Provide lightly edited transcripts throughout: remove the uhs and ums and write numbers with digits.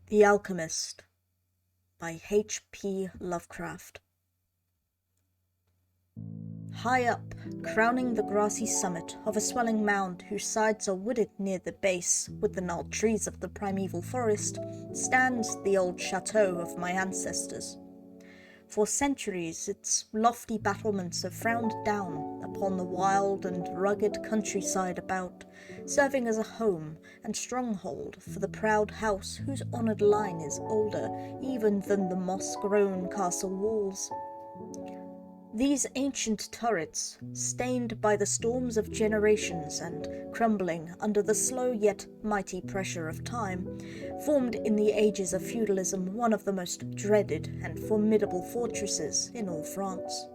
The Alchemist by H.P. Lovecraft. High up, crowning the grassy summit of a swelling mound whose sides are wooded near the base with the gnarled trees of the primeval forest, stands the old chateau of my ancestors. For centuries its lofty battlements have frowned down upon the wild and rugged countryside about, serving as a home and stronghold for the proud house whose honoured line is older even than the moss-grown castle walls. These ancient turrets, stained by the storms of generations and crumbling under the slow yet mighty pressure of time, formed in the ages of feudalism one of the most dreaded and formidable fortresses in all France.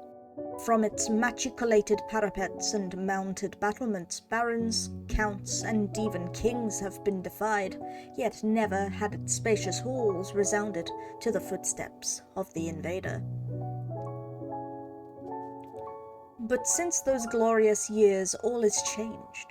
From its machicolated parapets and mounted battlements, barons, counts, and even kings have been defied, yet never had its spacious halls resounded to the footsteps of the invader. But since those glorious years all is changed.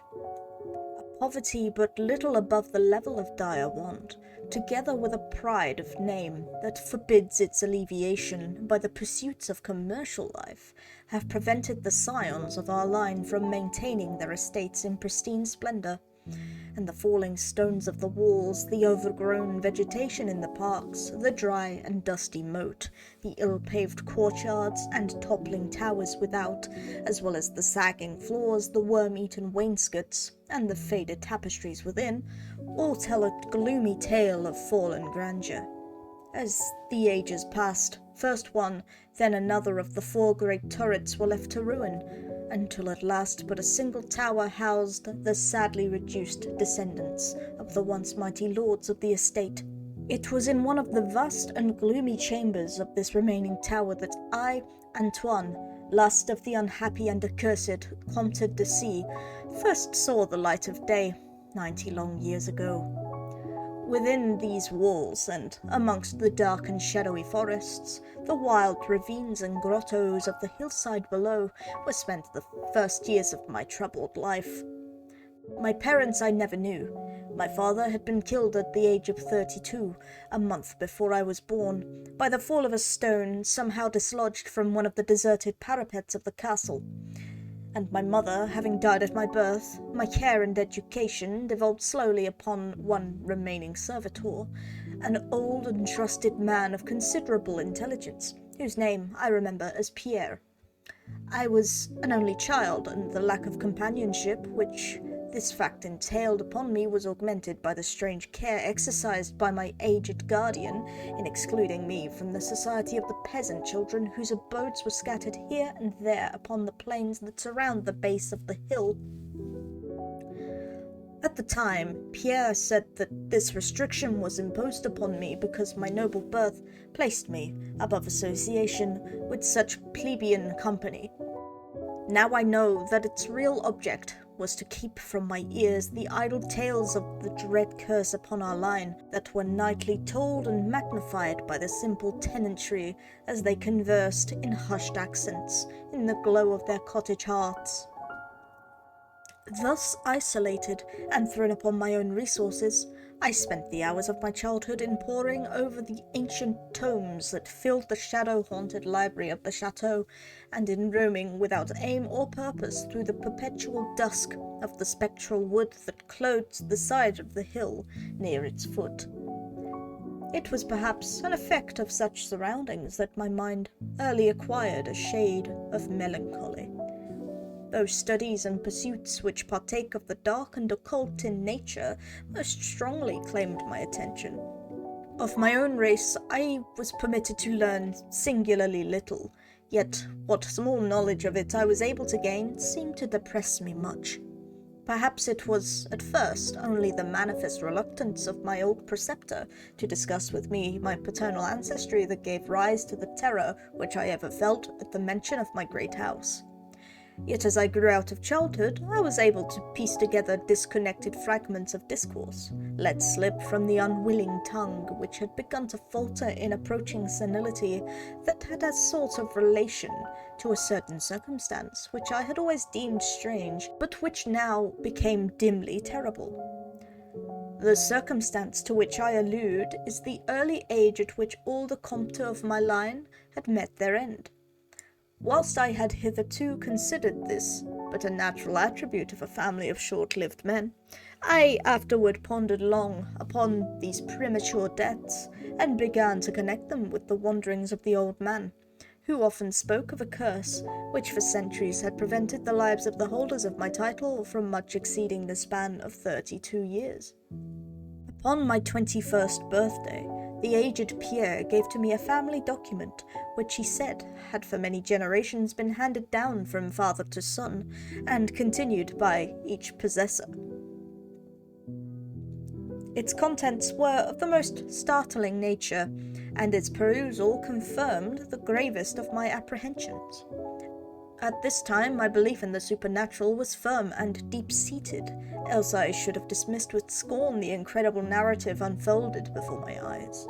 A poverty but little above the level of dire want, together with a pride of name that forbids its alleviation by the pursuits of commercial life, have prevented the scions of our line from maintaining their estates in pristine splendour, and the falling stones of the walls, the overgrown vegetation in the parks, the dry and dusty moat, the ill-paved courtyards and toppling towers without, as well as the sagging floors, the worm-eaten wainscots, and the faded tapestries within, all tell a gloomy tale of fallen grandeur. As the ages passed, first one, then another of the four great turrets were left to ruin, until at last but a single tower housed the sadly reduced descendants of the once mighty lords of the estate. It was in one of the vast and gloomy chambers of this remaining tower that I, Antoine, last of the unhappy and accursed Comte de C, first saw the light of day, 90 long years ago. Within these walls, and amongst the dark and shadowy forests, the wild ravines and grottos of the hillside below, were spent the first years of my troubled life. My parents I never knew. My father had been killed at the age of 32, a month before I was born, by the fall of a stone somehow dislodged from one of the deserted parapets of the castle. And my mother, having died at my birth, my care and education devolved slowly upon one remaining servitor, an old and trusted man of considerable intelligence, whose name I remember as Pierre. I was an only child, and the lack of companionship which this fact entailed upon me was augmented by the strange care exercised by my aged guardian in excluding me from the society of the peasant children whose abodes were scattered here and there upon the plains that surround the base of the hill. At the time, Pierre said that this restriction was imposed upon me because my noble birth placed me above association with such plebeian company. Now I know that its real object was to keep from my ears the idle tales of the dread curse upon our line that were nightly told and magnified by the simple tenantry as they conversed in hushed accents in the glow of their cottage hearths. Thus isolated and thrown upon my own resources, I spent the hours of my childhood in poring over the ancient tomes that filled the shadow-haunted library of the chateau, and in roaming without aim or purpose through the perpetual dusk of the spectral wood that clothed the side of the hill near its foot. It was perhaps an effect of such surroundings that my mind early acquired a shade of melancholy. Those studies and pursuits which partake of the dark and occult in nature most strongly claimed my attention. Of my own race I was permitted to learn singularly little, yet what small knowledge of it I was able to gain seemed to depress me much. Perhaps it was, at first, only the manifest reluctance of my old preceptor to discuss with me my paternal ancestry that gave rise to the terror which I ever felt at the mention of my great house. Yet as I grew out of childhood, I was able to piece together disconnected fragments of discourse, let slip from the unwilling tongue which had begun to falter in approaching senility, that had a sort of relation to a certain circumstance which I had always deemed strange, but which now became dimly terrible. The circumstance to which I allude is the early age at which all the Comtes of my line had met their end. Whilst I had hitherto considered this but a natural attribute of a family of short-lived men, I afterward pondered long upon these premature deaths, and began to connect them with the wanderings of the old man, who often spoke of a curse which for centuries had prevented the lives of the holders of my title from much exceeding the span of 32 years. Upon my 21st birthday, the aged Pierre gave to me a family document which he said had for many generations been handed down from father to son, and continued by each possessor. Its contents were of the most startling nature, and its perusal confirmed the gravest of my apprehensions. At this time my belief in the supernatural was firm and deep-seated, else I should have dismissed with scorn the incredible narrative unfolded before my eyes.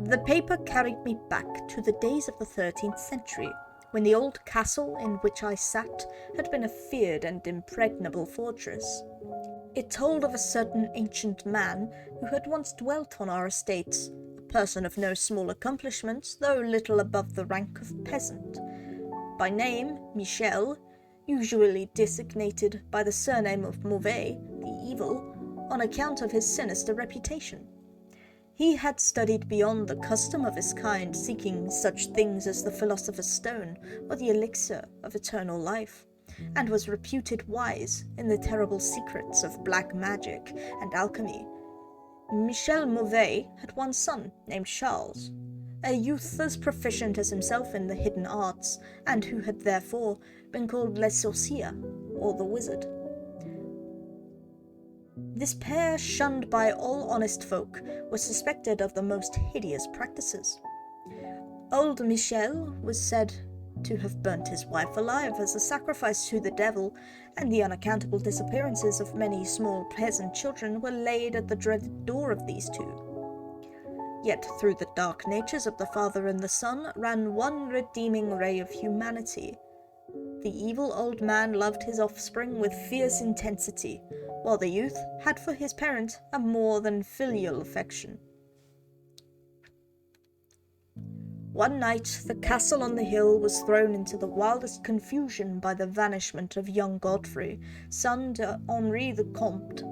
The paper carried me back to the days of the 13th century, when the old castle in which I sat had been a feared and impregnable fortress. It told of a certain ancient man who had once dwelt on our estates, a person of no small accomplishments, though little above the rank of peasant. By name, Michel, usually designated by the surname of Mauvais, the evil, on account of his sinister reputation. He had studied beyond the custom of his kind, seeking such things as the philosopher's stone or the elixir of eternal life, and was reputed wise in the terrible secrets of black magic and alchemy. Michel Mauvais had one son named Charles, a youth as proficient as himself in the hidden arts, and who had therefore been called Le Sorcier, or the Wizard. This pair, shunned by all honest folk, was suspected of the most hideous practices. Old Michel was said to have burnt his wife alive as a sacrifice to the devil, and the unaccountable disappearances of many small peasant children were laid at the dreaded door of these two. Yet through the dark natures of the father and the son ran one redeeming ray of humanity. The evil old man loved his offspring with fierce intensity, while the youth had for his parent a more than filial affection. One night the castle on the hill was thrown into the wildest confusion by the vanishment of young Godfrey, son to Henri the Comte.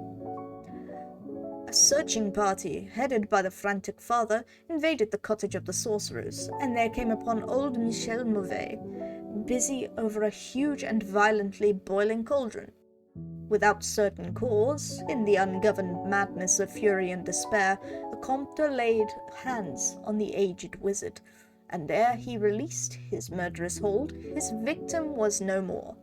A searching party, headed by the frantic father, invaded the cottage of the sorcerers, and there came upon old Michel Mauvais, busy over a huge and violently boiling cauldron. Without certain cause, in the ungoverned madness of fury and despair, the Comte laid hands on the aged wizard, and ere he released his murderous hold, his victim was no more.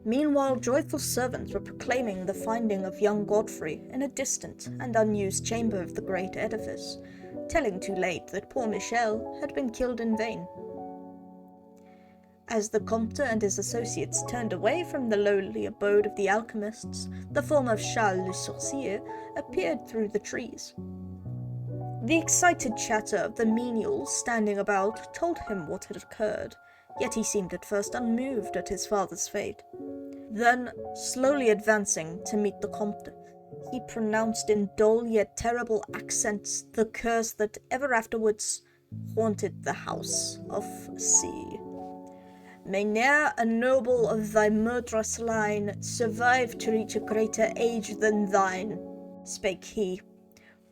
Meanwhile, joyful servants were proclaiming the finding of young Godfrey in a distant and unused chamber of the great edifice, telling too late that poor Michel had been killed in vain. As the Comte and his associates turned away from the lowly abode of the alchemists, the form of Charles le Sorcier appeared through the trees. The excited chatter of the menials standing about told him what had occurred, yet he seemed at first unmoved at his father's fate. Then, slowly advancing to meet the Comte, he pronounced in dull yet terrible accents the curse that ever afterwards haunted the house of C. May ne'er a noble of thy murderous line survive to reach a greater age than thine, spake he,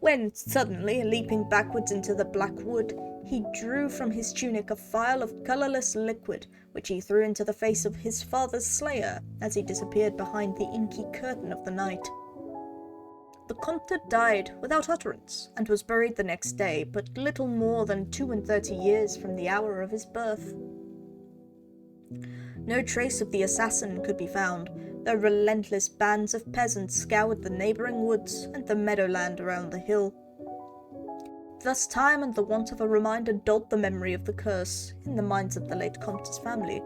when, suddenly leaping backwards into the black wood, he drew from his tunic a phial of colourless liquid, which he threw into the face of his father's slayer as he disappeared behind the inky curtain of the night. The Comte died without utterance, and was buried the next day, but little more than 32 years from the hour of his birth. No trace of the assassin could be found, though relentless bands of peasants scoured the neighbouring woods and the meadowland around the hill. Thus time and the want of a reminder dulled the memory of the curse in the minds of the late Comte's family,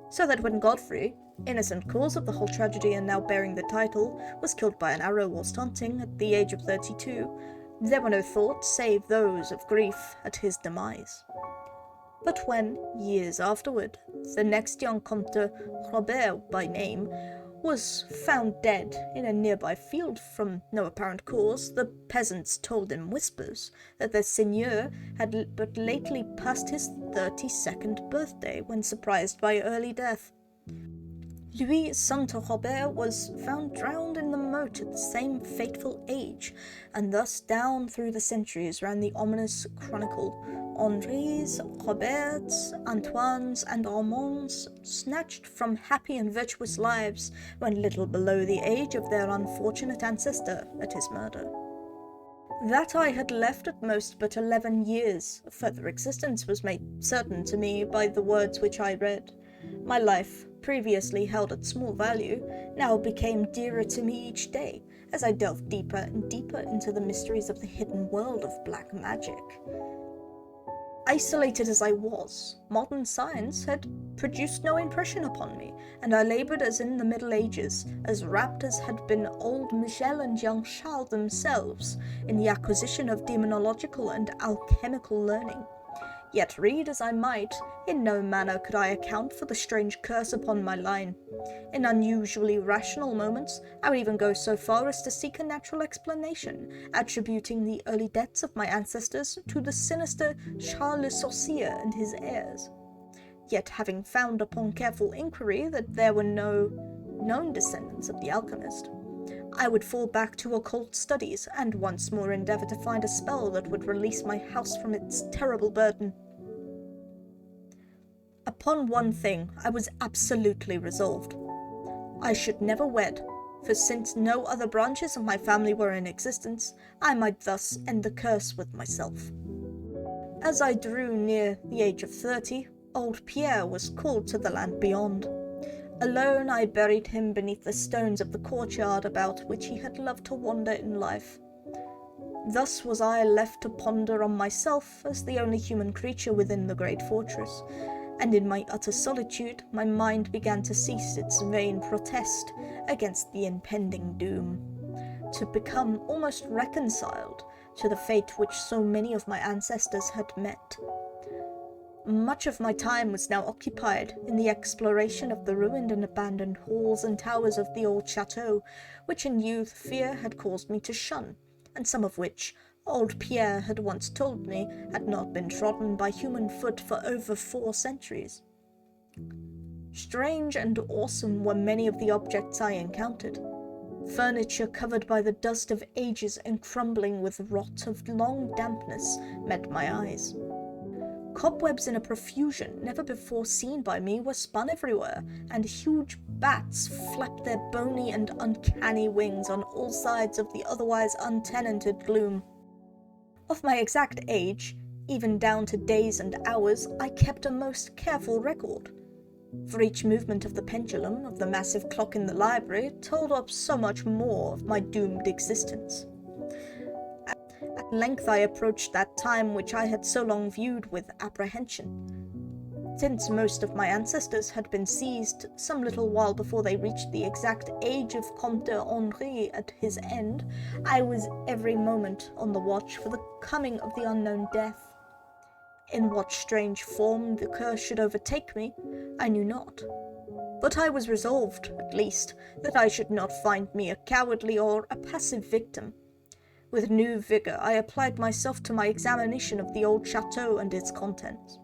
so that when Godfrey, innocent cause of the whole tragedy and now bearing the title, was killed by an arrow whilst hunting at the age of 32, there were no thoughts save those of grief at his demise. But when, years afterward, the next young Comte, Robert by name, was found dead in a nearby field from no apparent cause. The peasants told in whispers that the seigneur had but lately passed his 32nd birthday when surprised by early death. Louis Saint-Robert was found drowned in the moat at the same fateful age, and thus down through the centuries ran the ominous chronicle. Henri's, Robert's, Antoine's, and Armand's, snatched from happy and virtuous lives when little below the age of their unfortunate ancestor at his murder. That I had left at most but 11 years of further existence was made certain to me by the words which I read. My life, previously held at small value, now became dearer to me each day, as I delved deeper and deeper into the mysteries of the hidden world of black magic. Isolated as I was, modern science had produced no impression upon me, and I laboured as in the Middle Ages, as rapt as had been old Michel and young Charles themselves, in the acquisition of demonological and alchemical learning. Yet read as I might, in no manner could I account for the strange curse upon my line. In unusually rational moments, I would even go so far as to seek a natural explanation, attributing the early deaths of my ancestors to the sinister Charles Le Sorcier and his heirs. Yet having found upon careful inquiry that there were no known descendants of the Alchemist, I would fall back to occult studies and once more endeavour to find a spell that would release my house from its terrible burden. Upon one thing I was absolutely resolved. I should never wed, for since no other branches of my family were in existence, I might thus end the curse with myself. As I drew near the age of 30, old Pierre was called to the land beyond. Alone I buried him beneath the stones of the courtyard about which he had loved to wander in life. Thus was I left to ponder on myself as the only human creature within the great fortress, and in my utter solitude my mind began to cease its vain protest against the impending doom, to become almost reconciled to the fate which so many of my ancestors had met. Much of my time was now occupied in the exploration of the ruined and abandoned halls and towers of the old chateau, which in youth fear had caused me to shun, and some of which, old Pierre had once told me, had not been trodden by human foot for over 4 centuries. Strange and awesome were many of the objects I encountered. Furniture covered by the dust of ages and crumbling with rot of long dampness met my eyes. Cobwebs in a profusion never before seen by me were spun everywhere, and huge bats flapped their bony and uncanny wings on all sides of the otherwise untenanted gloom. Of my exact age, even down to days and hours, I kept a most careful record. For each movement of the pendulum of the massive clock in the library told up so much more of my doomed existence. At length I approached that time which I had so long viewed with apprehension. Since most of my ancestors had been seized some little while before they reached the exact age of Comte Henri at his end, I was every moment on the watch for the coming of the unknown death. In what strange form the curse should overtake me, I knew not. But I was resolved, at least, that I should not find me a cowardly or a passive victim. With new vigour I applied myself to my examination of the old chateau and its contents.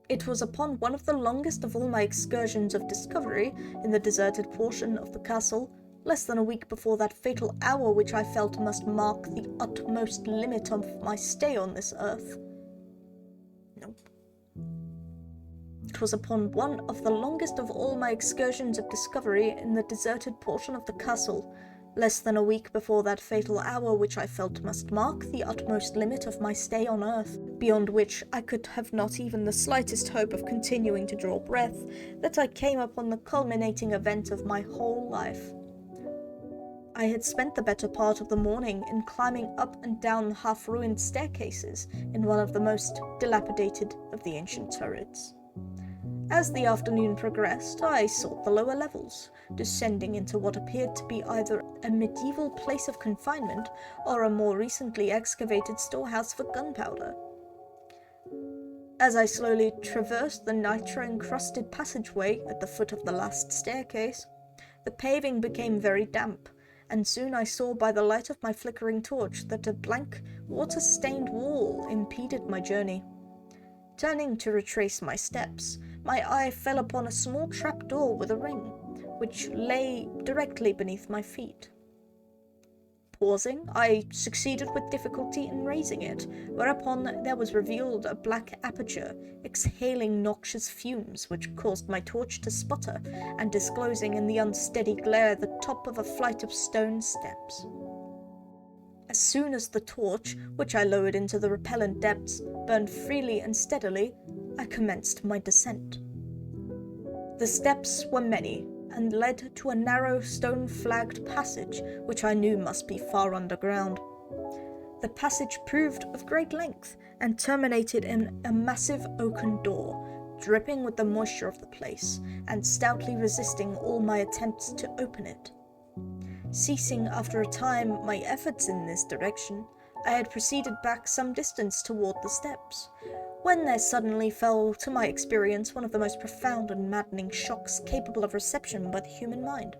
It was upon one of the longest of all my excursions of discovery in the deserted portion of the castle, less than a week before that fatal hour which I felt must mark the utmost limit of my stay on this earth. It was upon one of the longest of all my excursions of discovery in the deserted portion of the castle, less than a week before that fatal hour which I felt must mark the utmost limit of my stay on earth, beyond which I could have not even the slightest hope of continuing to draw breath, that I came upon the culminating event of my whole life. I had spent the better part of the morning in climbing up and down the half-ruined staircases in one of the most dilapidated of the ancient turrets. As the afternoon progressed, I sought the lower levels, descending into what appeared to be either a medieval place of confinement or a more recently excavated storehouse for gunpowder. As I slowly traversed the nitre-encrusted passageway at the foot of the last staircase, The paving became very damp, and soon I saw by the light of my flickering torch that a blank, water-stained wall impeded my journey. Turning to retrace my steps, my eye fell upon a small trapdoor with a ring, which lay directly beneath my feet. Pausing, I succeeded with difficulty in raising it, whereupon there was revealed a black aperture, exhaling noxious fumes which caused my torch to sputter, and disclosing in the unsteady glare the top of a flight of stone steps. As soon as the torch, which I lowered into the repellent depths, burned freely and steadily, I commenced my descent. The steps were many, and led to a narrow stone-flagged passage, which I knew must be far underground. The passage proved of great length, and terminated in a massive oaken door, dripping with the moisture of the place, and stoutly resisting all my attempts to open it. Ceasing after a time my efforts in this direction, I had proceeded back some distance toward the steps, when there suddenly fell to my experience one of the most profound and maddening shocks capable of reception by the human mind.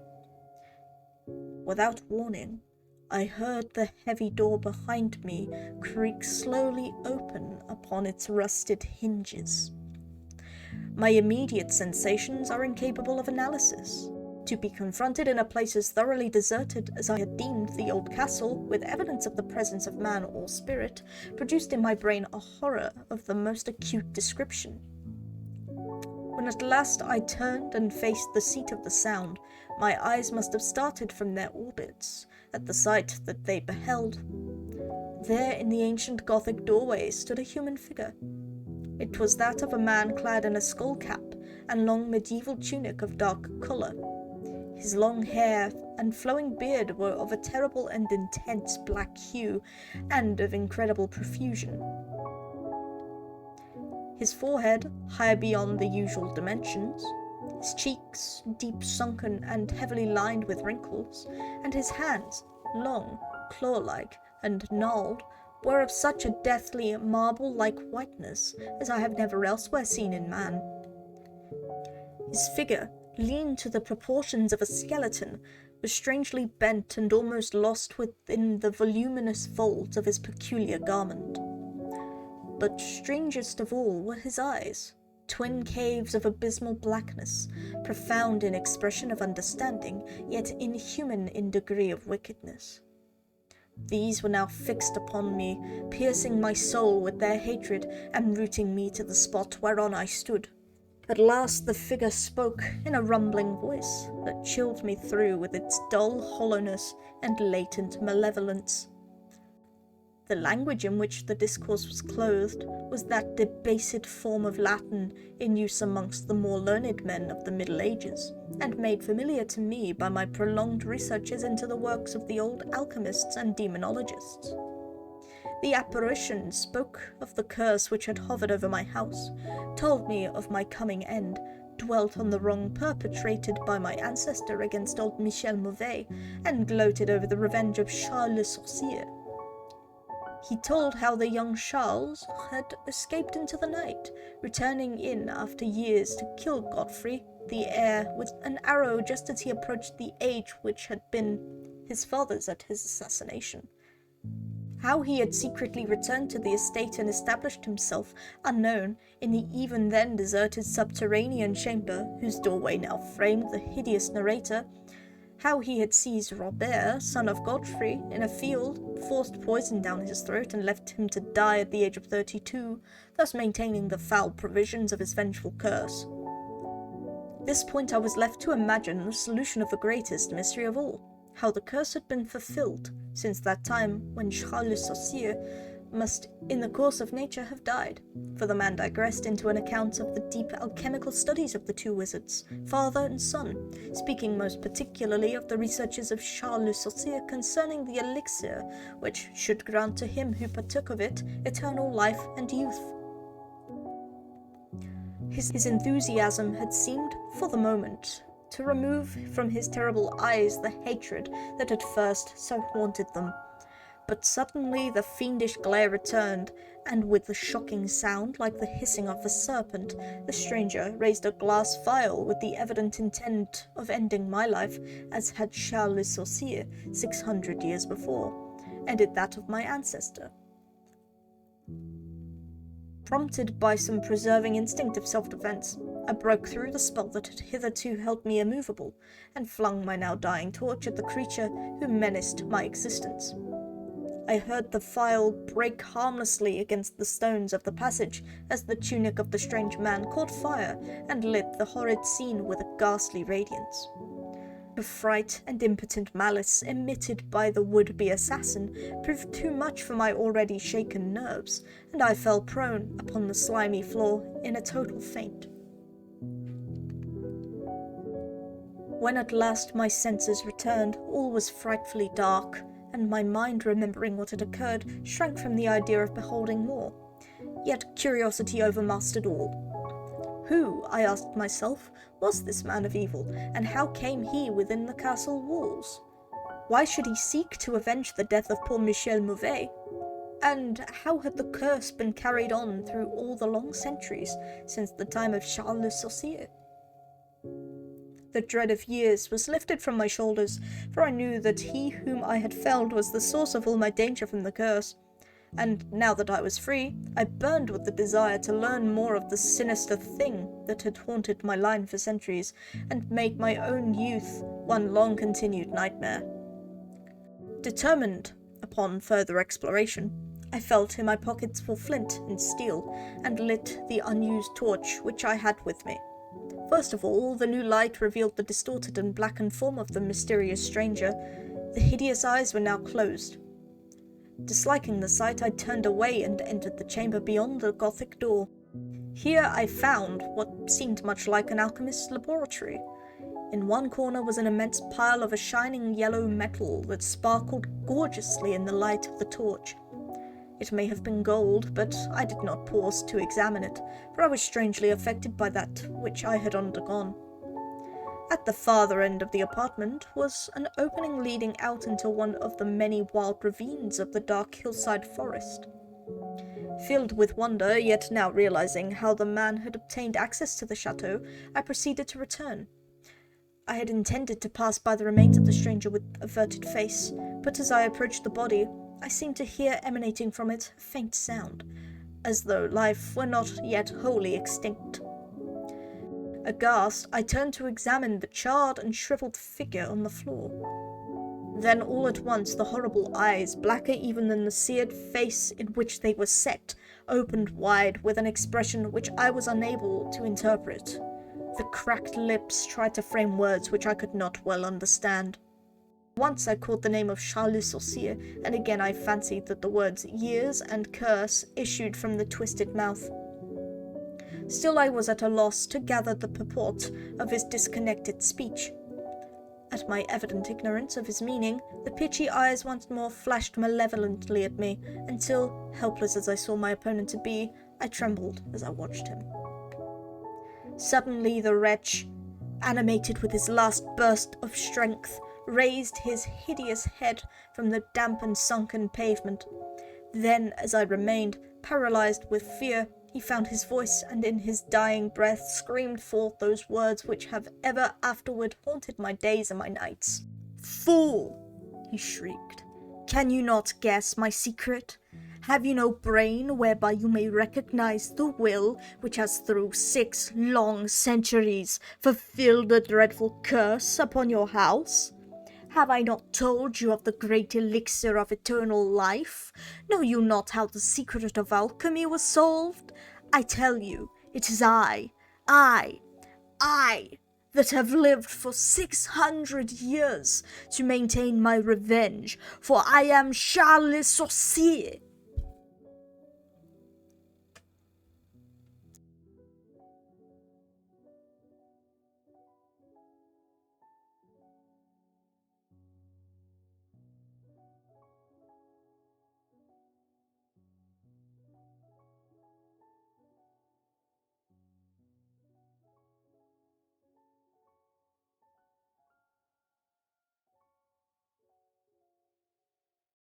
Without warning, I heard the heavy door behind me creak slowly open upon its rusted hinges. My immediate sensations are incapable of analysis. To be confronted in a place as thoroughly deserted as I had deemed the old castle, with evidence of the presence of man or spirit, produced in my brain a horror of the most acute description. When at last I turned and faced the seat of the sound, my eyes must have started from their orbits at the sight that they beheld. There in the ancient Gothic doorway stood a human figure. It was that of a man clad in a skull cap and long medieval tunic of dark colour. His long hair and flowing beard were of a terrible and intense black hue, and of incredible profusion. His forehead, high beyond the usual dimensions, his cheeks, deep sunken and heavily lined with wrinkles, and his hands, long, claw-like, and gnarled, were of such a deathly, marble-like whiteness as I have never elsewhere seen in man. His figure, lean to the proportions of a skeleton, was strangely bent and almost lost within the voluminous folds of his peculiar garment. But strangest of all were his eyes, twin caves of abysmal blackness, profound in expression of understanding, yet inhuman in degree of wickedness. These were now fixed upon me, piercing my soul with their hatred, and rooting me to the spot whereon I stood. At last the figure spoke in a rumbling voice that chilled me through with its dull hollowness and latent malevolence. The language in which the discourse was clothed was that debased form of Latin in use amongst the more learned men of the Middle Ages, and made familiar to me by my prolonged researches into the works of the old alchemists and demonologists. The apparition spoke of the curse which had hovered over my house, told me of my coming end, dwelt on the wrong perpetrated by my ancestor against old Michel Mauvais, and gloated over the revenge of Charles le Sorcier. He told how the young Charles had escaped into the night, returning in after years to kill Godfrey, the heir, with an arrow just as he approached the age which had been his father's at his assassination. How he had secretly returned to the estate and established himself, unknown, in the even then deserted subterranean chamber whose doorway now framed the hideous narrator. How he had seized Robert, son of Godfrey, in a field, forced poison down his throat and left him to die at the age of 32, thus maintaining the foul provisions of his vengeful curse. At this point I was left to imagine the solution of the greatest mystery of all, how the curse had been fulfilled, since that time when Charles le Sorcier must, in the course of nature, have died, for the man digressed into an account of the deep alchemical studies of the two wizards, father and son, speaking most particularly of the researches of Charles le Sorcier concerning the elixir, which should grant to him who partook of it eternal life and youth. His enthusiasm had seemed, for the moment, to remove from his terrible eyes the hatred that had first so haunted them. But suddenly the fiendish glare returned, and with a shocking sound like the hissing of a serpent, the stranger raised a glass vial with the evident intent of ending my life, as had Charles Le Sorcier 600 years before, ended that of my ancestor. Prompted by some preserving instinct of self-defense, I broke through the spell that had hitherto held me immovable, and flung my now dying torch at the creature who menaced my existence. I heard the vial break harmlessly against the stones of the passage as the tunic of the strange man caught fire and lit the horrid scene with a ghastly radiance. The fright and impotent malice emitted by the would-be assassin proved too much for my already shaken nerves, and I fell prone upon the slimy floor in a total faint. When at last my senses returned, all was frightfully dark, and my mind, remembering what had occurred, shrank from the idea of beholding more. Yet curiosity overmastered all. Who, I asked myself, was this man of evil, and how came he within the castle walls? Why should he seek to avenge the death of poor Michel Mauvais? And how had the curse been carried on through all the long centuries since the time of Charles Le Sorcier? The dread of years was lifted from my shoulders, for I knew that he whom I had felled was the source of all my danger from the curse. And now that I was free, I burned with the desire to learn more of the sinister thing that had haunted my line for centuries, and make my own youth one long-continued nightmare. Determined upon further exploration, I felt in my pockets for flint and steel, and lit the unused torch which I had with me. First of all, the new light revealed the distorted and blackened form of the mysterious stranger. The hideous eyes were now closed. Disliking the sight, I turned away and entered the chamber beyond the Gothic door. Here I found what seemed much like an alchemist's laboratory. In one corner was an immense pile of a shining yellow metal that sparkled gorgeously in the light of the torch. It may have been gold, but I did not pause to examine it, for I was strangely affected by that which I had undergone. At the farther end of the apartment was an opening leading out into one of the many wild ravines of the dark hillside forest. Filled with wonder, yet now realizing how the man had obtained access to the chateau, I proceeded to return. I had intended to pass by the remains of the stranger with averted face, but as I approached the body, I seemed to hear emanating from it a faint sound, as though life were not yet wholly extinct. Aghast, I turned to examine the charred and shriveled figure on the floor. Then all at once the horrible eyes, blacker even than the seared face in which they were set, opened wide with an expression which I was unable to interpret. The cracked lips tried to frame words which I could not well understand. Once I caught the name of Charles Le Sorcier, and again I fancied that the words years and curse issued from the twisted mouth. Still I was at a loss to gather the purport of his disconnected speech. At my evident ignorance of his meaning, the pitchy eyes once more flashed malevolently at me, until, helpless as I saw my opponent to be, I trembled as I watched him. Suddenly the wretch, animated with his last burst of strength, raised his hideous head from the damp and sunken pavement. Then, as I remained, paralyzed with fear, he found his voice, and in his dying breath screamed forth those words which have ever afterward haunted my days and my nights. "Fool!" he shrieked. "Can you not guess my secret? Have you no brain whereby you may recognize the will which has through 6 long centuries fulfilled the dreadful curse upon your house? Have I not told you of the great elixir of eternal life? Know you not how the secret of alchemy was solved? I tell you, it is I, that have lived for 600 years to maintain my revenge, for I am Charles Le Sorcier,